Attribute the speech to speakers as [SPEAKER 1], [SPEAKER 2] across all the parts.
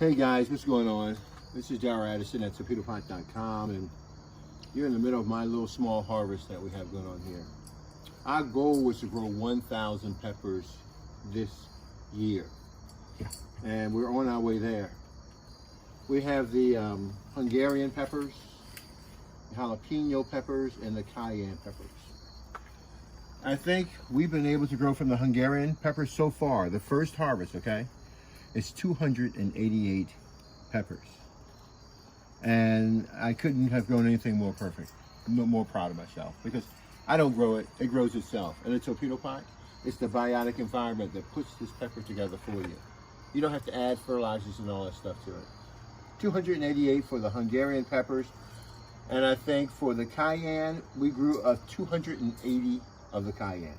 [SPEAKER 1] Hey guys, what's going on? This is Darrell Addison at Torpedopot.com, and you're in the middle of my little small harvest that we have going on here. Our goal was to grow 1,000 peppers this year, and we're on our way there. We have the Hungarian peppers, the jalapeno peppers, and the cayenne peppers. I think we've been able to grow from the Hungarian peppers so far, the first harvest, okay? It's 288 peppers. And I couldn't have grown anything more perfect. I'm more proud of myself because I don't grow it, it grows itself. And the Torpedopot, it's the biotic environment that puts this pepper together for you. You don't have to add fertilizers and all that stuff to it. 288 for the Hungarian peppers. And I think for the cayenne, we grew 280 of the cayenne.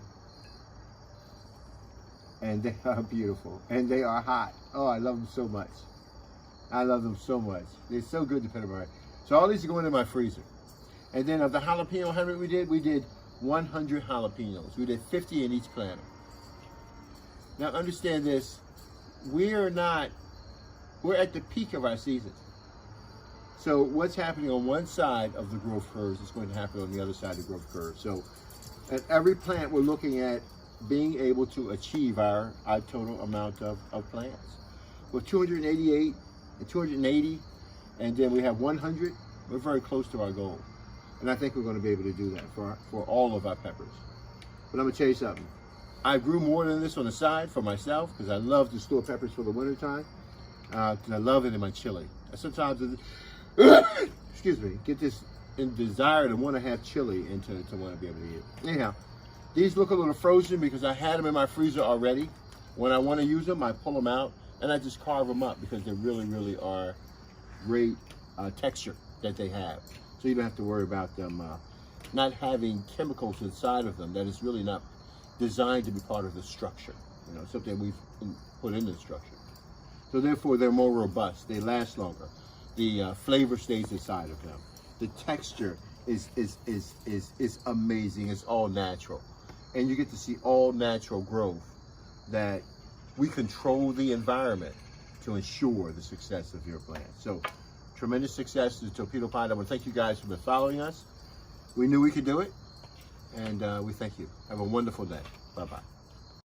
[SPEAKER 1] And they are beautiful, and they are hot. Oh, I love them so much. I love them so much. They're so good to put them right. So all these are going in my freezer. And then of the jalapeno 100 we did 100 jalapenos. We did 50 in each planter. Now understand this, we're at the peak of our season. So what's happening on one side of the growth curve is going to happen on the other side of the growth curve. So at every plant we're looking at being able to achieve our total amount of plants. With 288 and 280, and then we have 100, we're very close to our goal. And I think we're going to be able to do that for all of our peppers. But I'm going to tell you something. I grew more than this on the side for myself because I love to store peppers for the winter time. I love it in my chili. I sometimes, excuse me, get this desire to want to have chili and to want to be able to eat it. Anyhow, these look a little frozen because I had them in my freezer already. When I want to use them, I pull them out and I just carve them up because they really, really are great texture that they have. So you don't have to worry about them not having chemicals inside of them that is really not designed to be part of the structure. You know, something we've put in the structure. So therefore, they're more robust. They last longer. The flavor stays inside of them. The texture is amazing. It's all natural. And you get to see all natural growth that we control the environment to ensure the success of your plant. So tremendous success to Torpedopot. I want to thank you guys for following us. We knew we could do it, and we thank you. Have a wonderful day. Bye-bye.